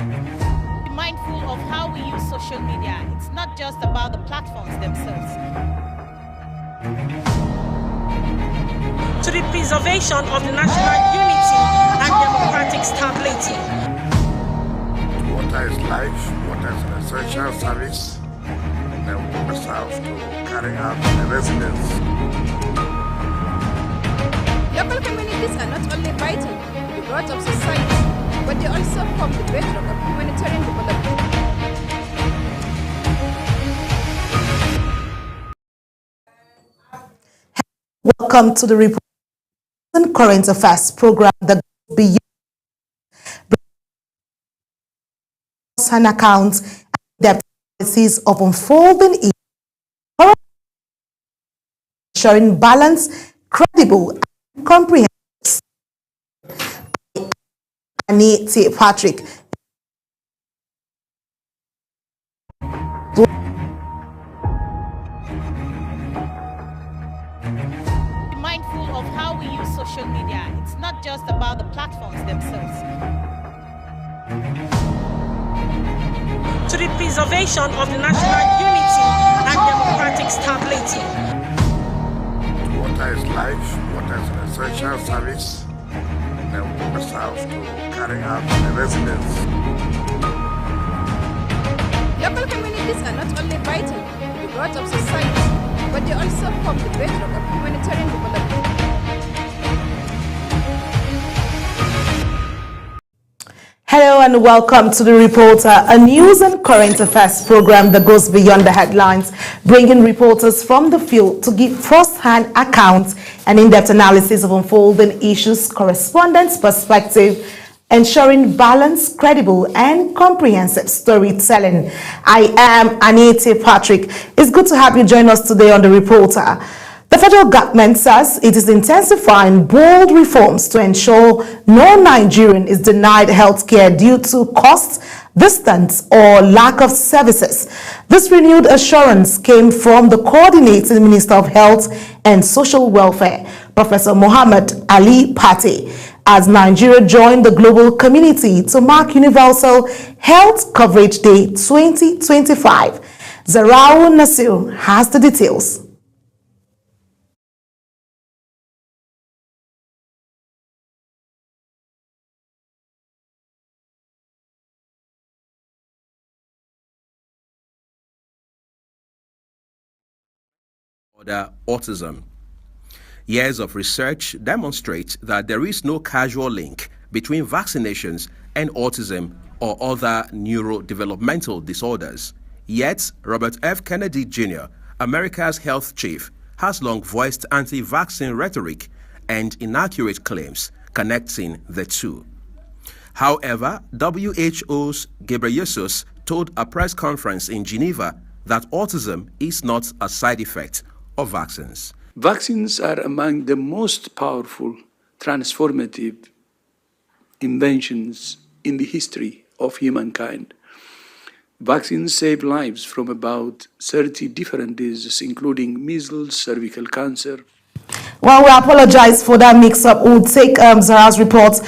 Be mindful of how we use social media. It's not just about the platforms themselves. To the preservation of the national unity and democratic stability. Water is life, water is an essential service, and then we must have to carry out the residents. Local communities are not only vital to the growth of society, but they also form the bedrock of humanitarian development. Welcome to the report and current affairs program that goes beyond and accounts and depth analysis of unfolding issues, ensuring balance, credible, and comprehensive. Annie T. Patrick. Be mindful of how we use social media. It's not just about the platforms themselves. To the preservation of the national unity and democratic stability. Water is life, water is an essential service, and then we must have to carry out the residents. Local communities are not only vital to the growth of society, but they also form the bedrock of humanitarian development. Hello and welcome to The Reporter, a news and current affairs program that goes beyond the headlines, bringing reporters from the field to give first-hand accounts and in-depth analysis of unfolding issues, correspondence perspective, ensuring balanced, credible, and comprehensive storytelling. I am Annie T. Patrick. It's good to have you join us today on The Reporter. The federal government says it is intensifying bold reforms to ensure no Nigerian is denied health care due to cost, distance, or lack of services. This renewed assurance came from the coordinating Minister of Health and Social Welfare, Professor Mohammed Ali Pate, as Nigeria joined the global community to mark Universal Health Coverage Day 2025. Zarau Nasir has the details. Autism. Years of research demonstrate that there is no causal link between vaccinations and autism or other neurodevelopmental disorders. Yet, Robert F. Kennedy Jr., America's health chief, has long voiced anti-vaccine rhetoric and inaccurate claims connecting the two. However, WHO's Ghebreyesus told a press conference in Geneva that autism is not a side effect of vaccines. Vaccines are among the most powerful, transformative inventions in the history of humankind. Vaccines save lives from about 30 different diseases, including measles, cervical cancer. Well, we apologize for that mix-up. We'll take Zara's reports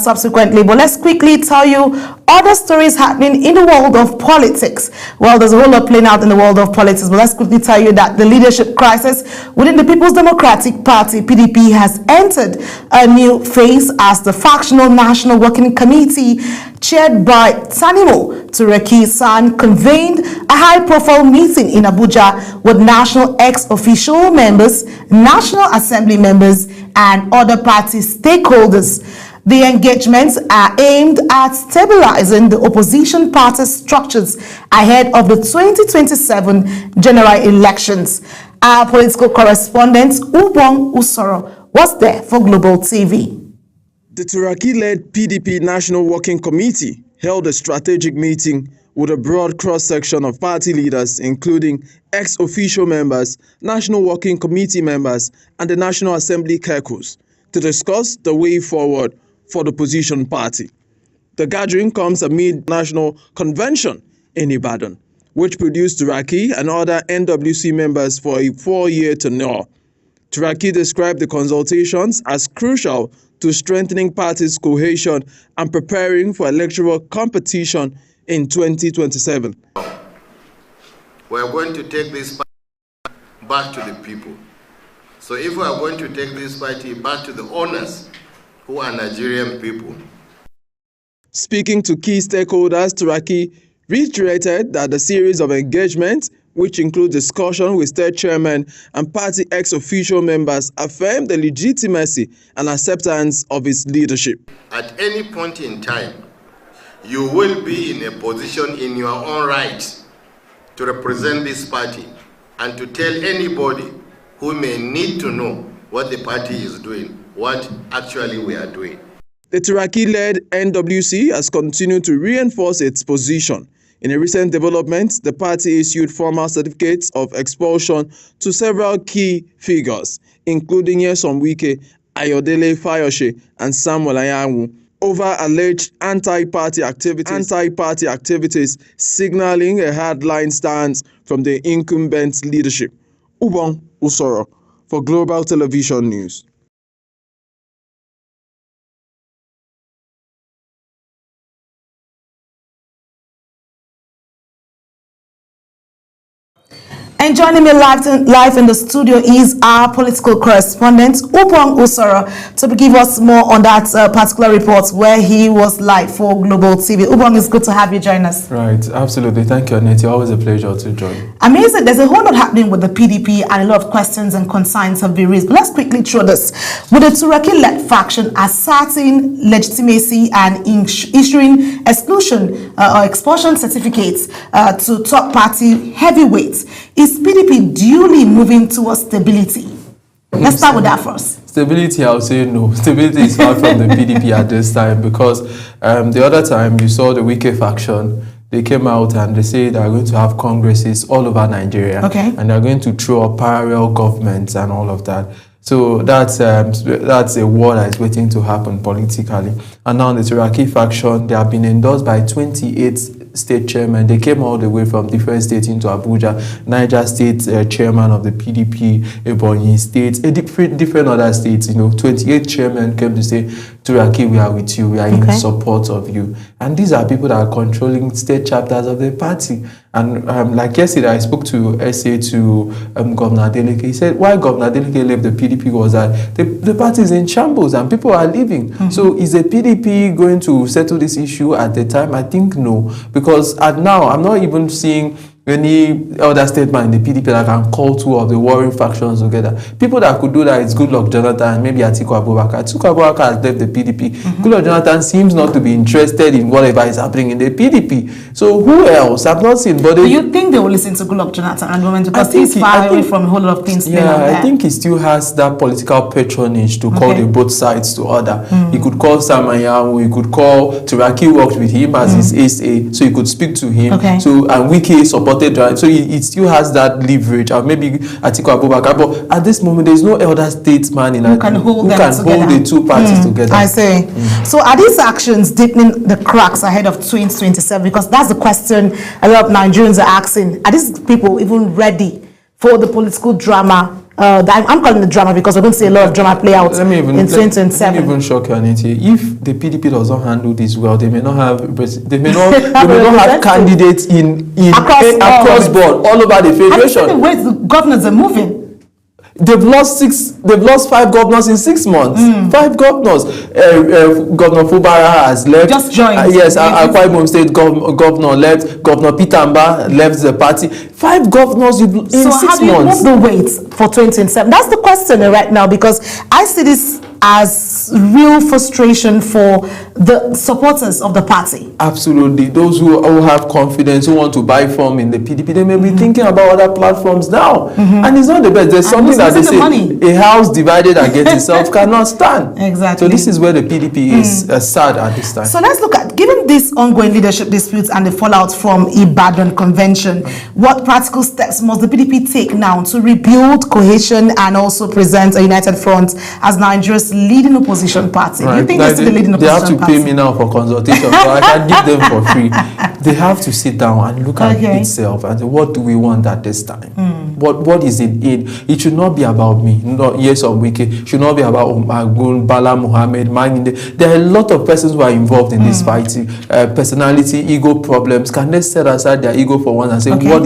subsequently. But let's quickly tell you other stories happening in the world of politics. Well, there's a whole lot playing out in the world of politics. But let's quickly tell you that the leadership crisis within the People's Democratic Party, PDP, has entered a new phase as the factional National Working Committee, chaired by Tanimo Turaki San, convened a high-profile meeting in Abuja with national ex-official members, National Assembly members, and other party stakeholders. The engagements are aimed at stabilizing the opposition party structures ahead of the 2027 general elections. Our political correspondent, Ubong Usoro, was there for Global TV. The Turaki-led PDP National Working Committee held a strategic meeting with a broad cross-section of party leaders, including ex-official members, National Working Committee members, and the National Assembly caucus, to discuss the way forward for the opposition party. The gathering comes amid National Convention in Ibadan, which produced Turaki and other NWC members for a 4-year tenure. Turaki described the consultations as crucial to strengthening party's cohesion and preparing for electoral competition in 2027. We are going to take this party back to the people. So if we are going to take this party back to the owners, who are Nigerian people. Speaking to key stakeholders, Turaki reiterated that the series of engagements, which include discussion with state chairman and party ex-official members, affirmed the legitimacy and acceptance of his leadership. At any point in time, you will be in a position in your own right to represent this party and to tell anybody who may need to know what the party is doing, what actually we are doing. The Turaki-led NWC has continued to reinforce its position. In a recent development, the party issued formal certificates of expulsion to several key figures, including Nyesom Wike, Ayodele Fayose, and Samuel Anyanwu, over alleged anti-party activities, signaling a hardline stance from the incumbent leadership. Ubong Usoro for Global Television News. And joining me live in the studio is our political correspondent, Upong Usoro, to give us more on that particular report where he was live for Global TV. Upong, it's good to have you join us. Right, absolutely. Thank you, Annette. Always a pleasure to join. Amazing. There's a whole lot happening with the PDP and a lot of questions and concerns have been raised. But let's quickly throw this. With the Turaki-led faction asserting legitimacy and issuing exclusion or expulsion certificates to top party heavyweights, is PDP duly moving towards stability? Let's start with that first. Stability, I would say no. Stability is far from the PDP at this time, because the other time you saw the Wike faction, they came out and they say they are going to have congresses all over Nigeria. Okay. And they are going to throw up parallel governments and all of that. So that's a war that is waiting to happen politically. And now the Turaki faction, they have been endorsed by 28 state chairmen. They came all the way from different states into Abuja. Niger State chairman of the PDP, Ebonyi State, different other states. 28 chairmen came to say, Turaki, we are with you. We are in support of you. And these are people that are controlling state chapters of the party. And like yesterday, I spoke to Governor Adeleke. He said why Governor Adeleke left the PDP was that the party is in shambles and people are leaving. So is the PDP going to settle this issue at the time? I think no, because now I'm not even seeing any other statement in the PDP that can call two of the warring factions together. People that could do that is Goodluck Jonathan and maybe Atiku Abubakar. Atiku Abubakar has left the PDP. Goodluck Jonathan seems not to be interested in whatever is happening in the PDP. So who else? I've not seen. But do you think they will listen to Goodluck Jonathan at the moment, because he's far away from a whole lot of things? Yeah, I think he still has that political patronage to call the both sides to order. He could call Sam Anyanwu, he could call Turaki, worked with him as his SA, so he could speak to him. So and Wike supported. So it still has that leverage, or maybe Atiku Abubakar. But at this moment, there is no elder statesman in who can hold the two parties together. I see. So are these actions deepening the cracks ahead of 2027? Because that's the question a lot of Nigerians are asking. Are these people even ready for the political drama? I'm calling it drama because we're going to see a lot of drama play out in 2027. Let me even shock you, Anity. If the PDP does not handle this well, they may not have candidates across board all over the federation. Have you seen the way the governors are moving? They've lost 5 governors in 6 months. 5 governors. Governor Fubara has left. Just joined. Yes, Akwa Ibom State governor left. Governor Peter Amba left the party. 5 governors in 6 months. So how do you move the weight for 2027? That's the question right now, because I see this as real frustration for the supporters of the party. Absolutely. Those who have confidence, who want to buy from in the PDP, they may be thinking about other platforms now. And it's not the best. There's something that they say, a house divided against itself cannot stand. Exactly. So this is where the PDP is sad at this time. So let's look at, given this ongoing leadership disputes and the fallout from Ibadan Convention, what practical steps must the PDP take now to rebuild cohesion and also present a united front as Nigeria's WHO's leading opposition party. Right. Do you think this is the leading they opposition have to pay me now for consultation, so I can give them for free. They have to sit down and look at itself and say, what do we want at this time? What is it in? It should not be about me. Not yes or Wike. It should not be about Omagun, Bala Muhammad, Maninde. There are a lot of persons who are involved in this fighting. Personality, ego problems. Can they set aside their ego for once and say, what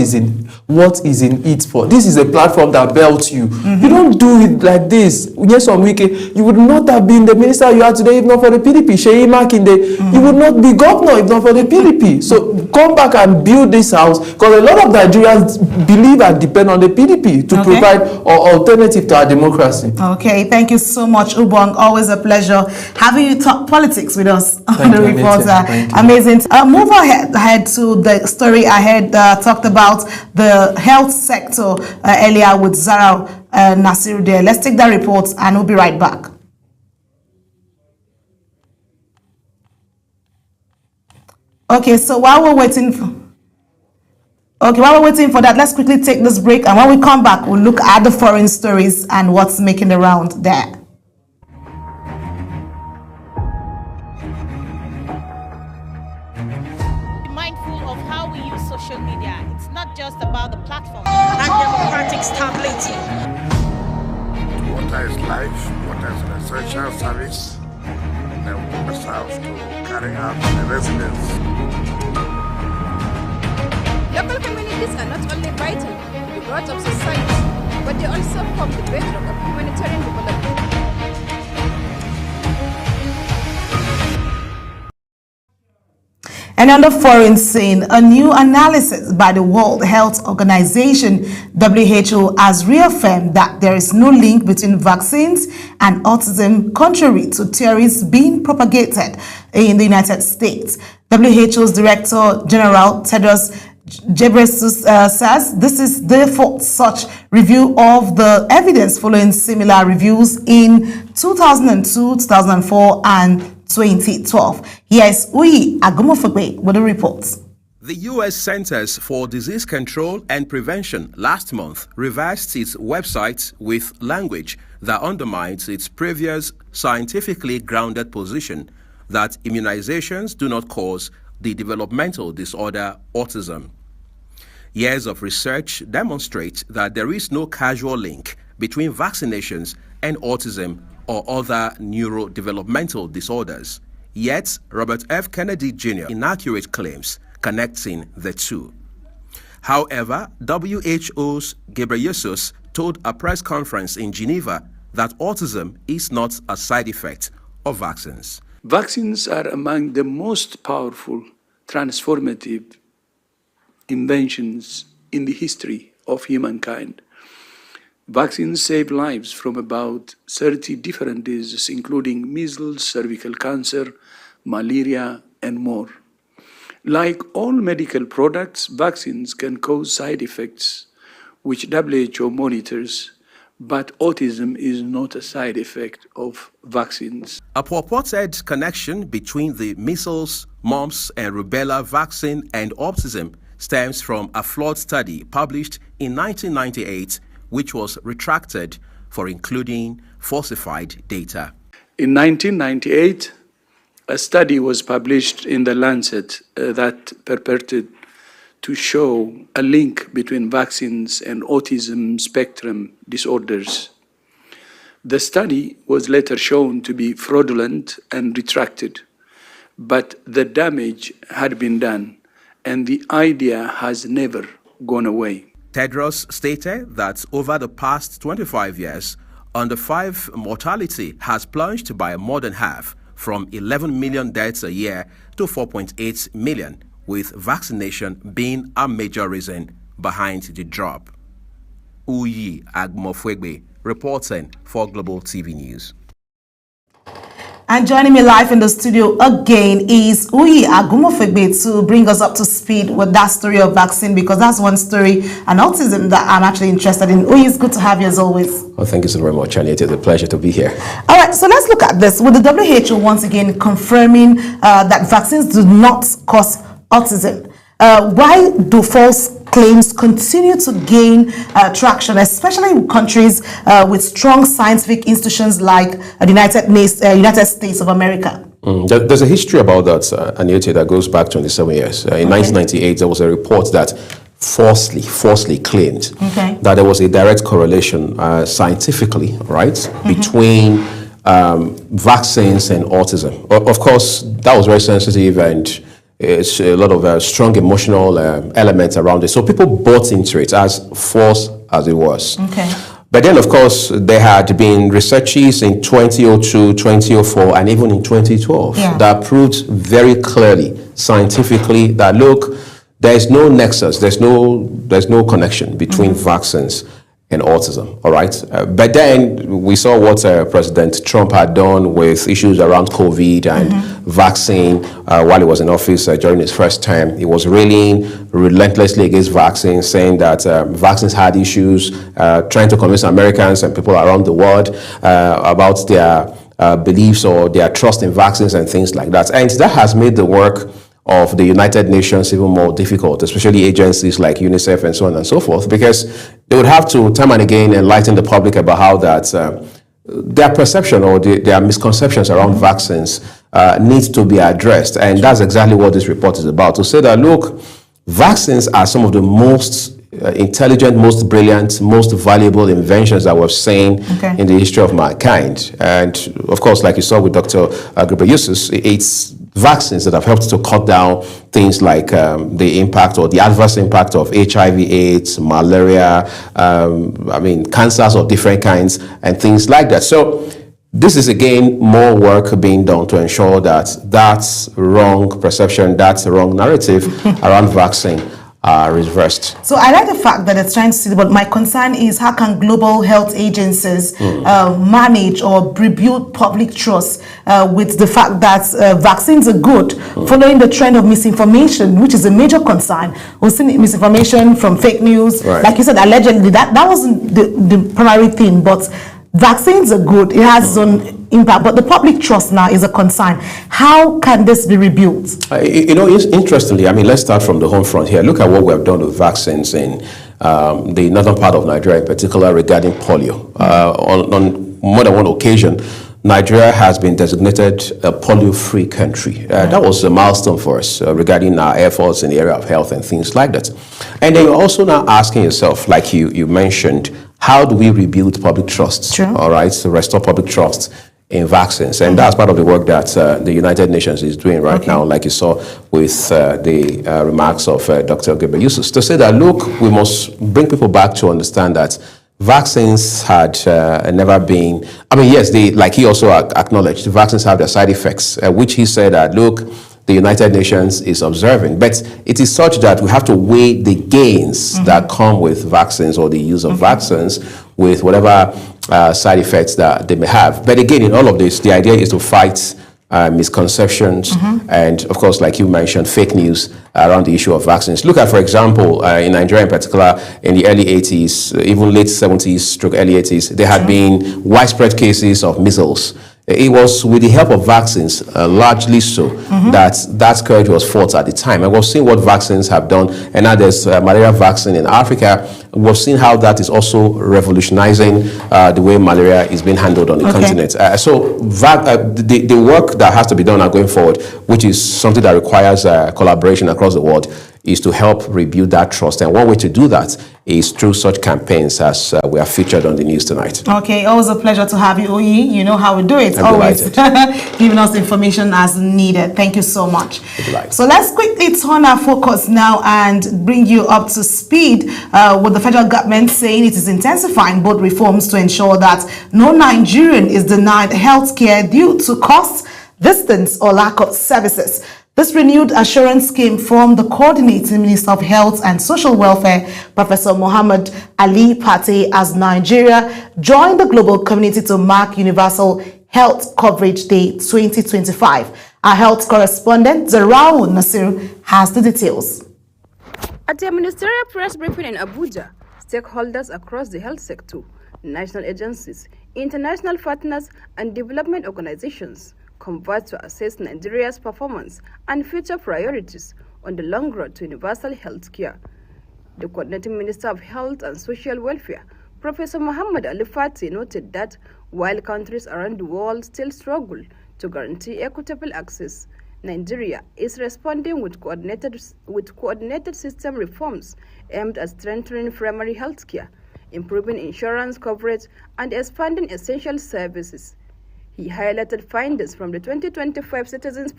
is in it for? This is a platform that belts you. You don't do it like this. Yes or Wike, you would not have been the minister you are today if not for the PDP. Sheyi Makinde, you would not be governor if not for the PDP. So come back and build this house, because a lot of Nigerians believe and depend on the PDP to provide an alternative to our democracy. Okay, thank you so much, Ubong. Always a pleasure having you talk politics with us on the Reporter. Amazing. Move ahead to the story I had talked about the health sector earlier with Zara Nasiru there. Let's take that report and we'll be right back. Okay, so while we're waiting for that, let's quickly take this break, and when we come back, we'll look at the foreign stories and what's making the round there. Be mindful of how we use social media. It's not just about the platform. And democratic stability. Water is life. Water is an essential service. Then we must have to carry out the residents. Local communities are not only vital to the growth of society, but they also form the bedrock of humanitarian development. And on the foreign scene, a new analysis by the World Health Organization, WHO, has reaffirmed that there is no link between vaccines and autism, contrary to theories being propagated in the United States. WHO's Director General Tedros Ghebreyesus says this is therefore such review of the evidence following similar reviews in 2002, 2004, and 2012. Here is Uyi Agumofegbe with the reports. The U.S. Centers for Disease Control and Prevention last month revised its website with language that undermines its previous scientifically grounded position that immunizations do not cause the developmental disorder autism. Years of research demonstrate that there is no causal link between vaccinations and autism or other neurodevelopmental disorders. Yet, Robert F. Kennedy Jr. inaccurate claims connecting the two. However, WHO's Ghebreyesus told a press conference in Geneva that autism is not a side effect of vaccines. Vaccines are among the most powerful, transformative inventions in the history of humankind. Vaccines save lives from about 30 different diseases, including measles, cervical cancer, malaria, and more. Like all medical products, vaccines can cause side effects, which WHO monitors, but autism is not a side effect of vaccines. A purported connection between the measles, mumps, and rubella vaccine and autism stems from a flawed study published in 1998, which was retracted for including falsified data. In 1998, a study was published in The Lancet that purported to show a link between vaccines and autism spectrum disorders. The study was later shown to be fraudulent and retracted, but the damage had been done, and the idea has never gone away. Tedros stated that over the past 25 years, under 5 mortality has plunged by more than half, from 11 million deaths a year to 4.8 million, with vaccination being a major reason behind the drop. Uyi Agumofegbe reporting for Global TV News. And joining me live in the studio again is Uyi Agumofegbe to bring us up to speed with that story of vaccine, because that's one story and autism that I'm actually interested in. Uyi, it's good to have you as always. Well, thank you so very much, and it is a pleasure to be here. All right, so let's look at this. With the WHO once again confirming that vaccines do not cause autism, why do false claims continue to gain traction, especially in countries with strong scientific institutions like the United States of America. There's a history about that, Anita, that goes back 27 years. In 1998, there was a report that falsely claimed that there was a direct correlation scientifically, right, between vaccines and autism. Of course, that was very sensitive, and it's a lot of strong emotional elements around it. So people bought into it, as false as it was. But then, of course, there had been researches in 2002, 2004, and even in 2012 that proved very clearly, scientifically, that look, there is no nexus, there's no connection between vaccines and autism, all right? But then we saw what President Trump had done with issues around COVID and vaccine while he was in office during his first term. He was railing relentlessly against vaccines, saying that vaccines had issues, trying to convince Americans and people around the world about their beliefs or their trust in vaccines and things like that. And that has made the work of the United Nations even more difficult, especially agencies like UNICEF and so on and so forth, because they would have to time and again enlighten the public about how that their perception or their misconceptions around vaccines needs to be addressed. And that's exactly what this report is about, to say that, look, vaccines are some of the most intelligent, most brilliant, most valuable inventions that we've seen in the history of mankind. And of course, like you saw with Dr. Ghebreyesus, it's vaccines that have helped to cut down things like the impact or the adverse impact of HIV/AIDS, malaria, cancers of different kinds and things like that. So this is again more work being done to ensure that that's wrong perception, that's wrong narrative around vaccine reversed. So I like the fact that it's trying to see, but my concern is how can global health agencies manage or rebuild public trust with the fact that vaccines are good, following the trend of misinformation, which is a major concern. We've seen misinformation from fake news. Like you said, allegedly, that wasn't the primary thing, but vaccines are good. It has its own impact, but the public trust now is a concern. How can this be rebuilt? Interestingly, let's start from the home front here. Look at what we have done with vaccines in the northern part of Nigeria, in particular regarding polio. On more than one occasion, Nigeria has been designated a polio-free country. That was a milestone for us regarding our efforts in the area of health and things like that. And then you're also now asking yourself, like you mentioned, how do we rebuild public trust? All right, so restore public trust in vaccines. And that's part of the work that the United Nations is doing right now, like you saw with the remarks of Dr. Ghebreyesus, to say that, look, we must bring people back to understand that vaccines had never been, yes, like he also acknowledged, vaccines have their side effects, which he said that, look, the United Nations is observing. But it is such that we have to weigh the gains that come with vaccines or the use of vaccines with whatever side effects that they may have. But again, in all of this, the idea is to fight misconceptions and, of course, like you mentioned, fake news around the issue of vaccines. Look at, for example, in Nigeria in particular, in the early 80s, even late 70s stroke early 80s, there had been widespread cases of measles. It was with the help of vaccines, largely so, that scourge was fought at the time. And we've seen what vaccines have done. And now there's malaria vaccine in Africa. We've seen how that is also revolutionizing the way malaria is being handled on the continent. So the work that has to be done going forward, which is something that requires collaboration across the world, is to help rebuild that trust. And one way to do that is through such campaigns as we are featured on the news tonight. Okay, always a pleasure to have you, Oyi. You know how we do it. I'm always giving us information as needed. Thank you so much. So let's quickly turn our focus now and bring you up to speed with the federal government saying it is intensifying both reforms to ensure that no Nigerian is denied health care due to cost, distance, or lack of services. This renewed assurance came from the coordinating Minister of Health and Social Welfare, Professor Muhammad Ali Pate, as Nigeria joined the global community to mark Universal Health Coverage Day 2025. Our health correspondent, Zarau Nasir, has the details. At the ministerial press briefing in Abuja, stakeholders across the health sector, national agencies, international partners, and development organizations converged to assess Nigeria's performance and future priorities on the long road to universal health care. The Coordinating Minister of Health and Social Welfare, Professor Muhammad Ali Fati, noted that while countries around the world still struggle to guarantee equitable access, Nigeria is responding with coordinated system reforms aimed at strengthening primary health care, improving insurance coverage, and expanding essential services. He highlighted findings from the 2025 Citizens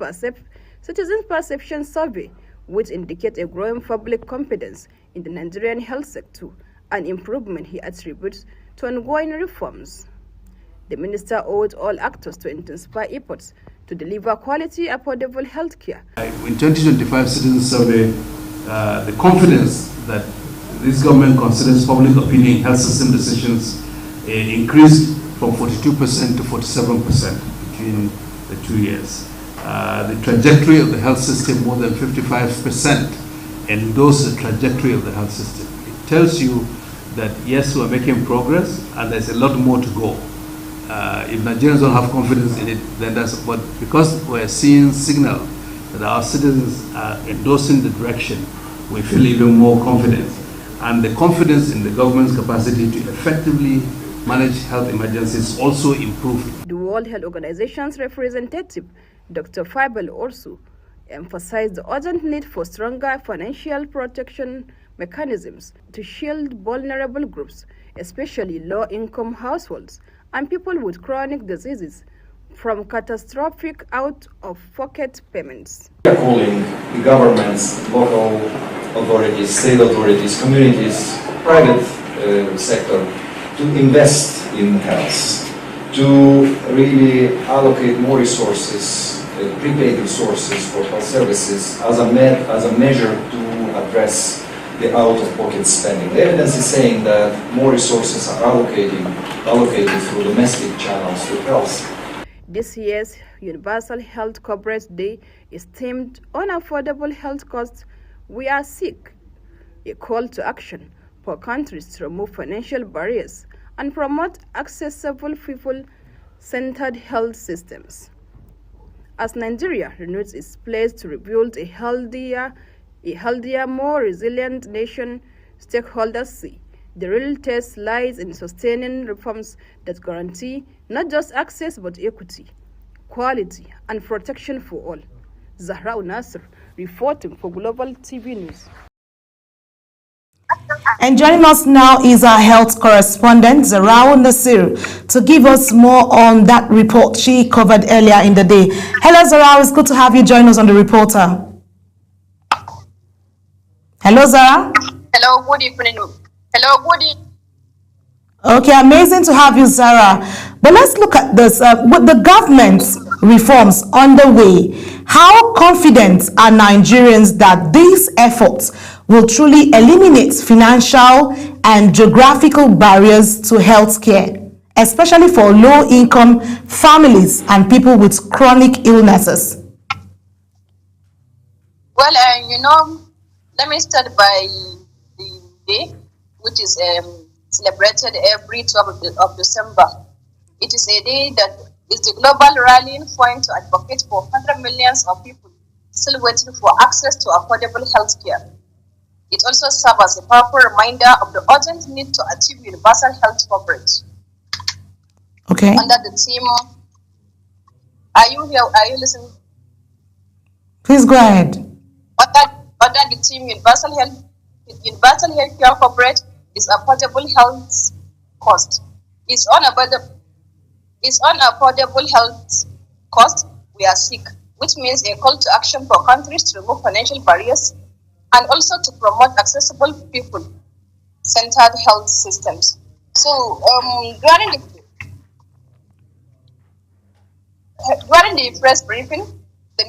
Perception Survey, which indicate a growing public confidence in the Nigerian health sector, an improvement he attributes to ongoing reforms. The minister urged all actors to intensify efforts to deliver quality, affordable health care. In 2025 Citizens Survey, the confidence that this government considers public opinion in health system decisions increased from 42% to 47% between the 2 years. The trajectory of the health system, more than 55% endorse the trajectory of the health system. It tells you that yes, we're making progress and there's a lot more to go. If Nigerians don't have confidence in it, then but because we're seeing signal that our citizens are endorsing the direction, we feel even more confident. And the confidence in the government's capacity to effectively manage health emergencies also improved. The World Health Organization's representative, Dr. Faibal Orsu, emphasized the urgent need for stronger financial protection mechanisms to shield vulnerable groups, especially low-income households and people with chronic diseases, from catastrophic out-of-pocket payments. We are calling the governments, local authorities, state authorities, communities, private sector to invest in health, to really allocate more resources, prepaid resources for health services as a measure to address the out-of-pocket spending. The evidence is saying that more resources are allocated through domestic channels to health. This year's Universal Health Coverage Day is themed on affordable health costs. We are sick, a call to action for countries to remove financial barriers and promote accessible, people-centered health systems. As Nigeria renews its pledge to rebuild a healthier, more resilient nation, stakeholders see the real test lies in sustaining reforms that guarantee not just access but equity, quality, and protection for all. Zahra Nasr, reporting for Global TV News. And joining us now is our health correspondent, Zahra Nasr, to give us more on that report she covered earlier in the day. Hello, Zahra. It's good to have you join us on the reporter. Hello, Zahra. Hello, good evening. Hello, good evening. Okay, amazing to have you, Zahra. But let's look at this. With the government's reforms underway, how confident are Nigerians that these efforts will truly eliminate financial and geographical barriers to healthcare, especially for low-income families and people with chronic illnesses? Well, let me start by the day, which is celebrated every 12th of December. It is a day that is the global rallying point to advocate for 100 millions of people still waiting for access to affordable health care. It also serves as a powerful reminder of the urgent need to achieve universal health coverage. Okay. Under the theme, are you here? Are you listening? Please go ahead. Under the theme, universal health care coverage is affordable health cost. It's unaffordable health cost. We are sick, which means a call to action for countries to remove financial barriers and also to promote accessible, people-centered health systems. So, during the press briefing, the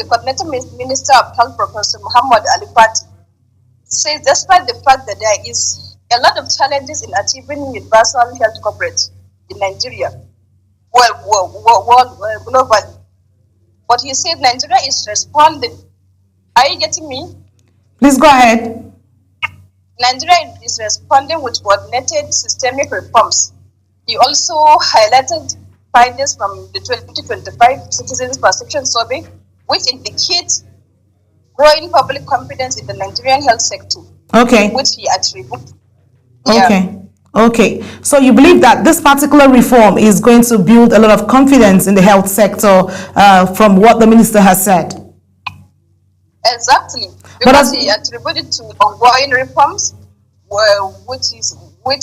Coordinating Minister of Health, Professor Muhammad Ali Fati, says despite the fact that there is a lot of challenges in achieving universal health coverage in Nigeria, globally, but he said Nigeria is responding. Are you getting me? Please go ahead. Nigeria is responding with coordinated systemic reforms. He also highlighted findings from the 2025 Citizens Perception Survey, which indicates growing public confidence in the Nigerian health sector, Okay. Which he attributes. Okay. Okay. So you believe that this particular reform is going to build a lot of confidence in the health sector from what the minister has said? Exactly. Because he attributed to ongoing reforms, which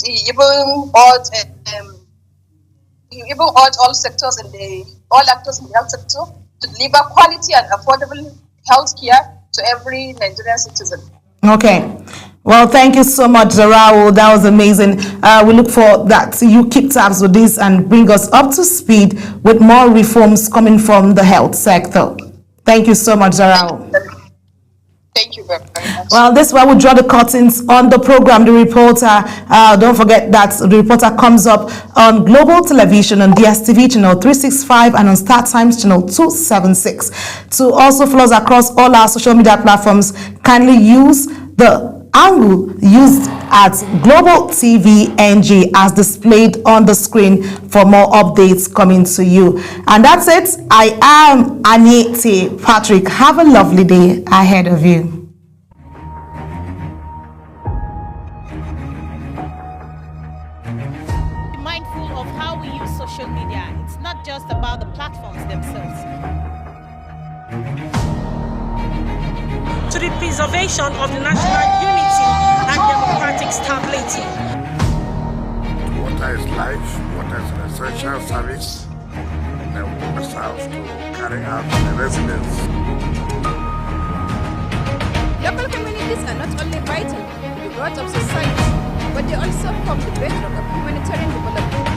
he even urged all sectors all actors in the health sector to deliver quality and affordable health care to every Nigerian citizen. Okay. Well, thank you so much, Raul. That was amazing. We look for that you keep tabs with this and bring us up to speed with more reforms coming from the health sector. Thank you so much, Raul. Thank you very much. Well, this is where we draw the curtains on the program, The Reporter. Don't forget that The Reporter comes up on Global Television on DSTV channel 365 and on Star Times channel 276. To also follow us across all our social media platforms, kindly use the angle used at Global TV NG as displayed on the screen for more updates coming to you. And that's it. I am Aniete Patrick. Have a lovely day ahead of you. Be mindful of how we use social media. It's not just about the platforms themselves. To the preservation of the national unity and democratic stability. Water is life, water is an essential service, and we must have to carry out the residents. Local communities are not only vital to the growth of society, but they also form the bedrock of humanitarian development.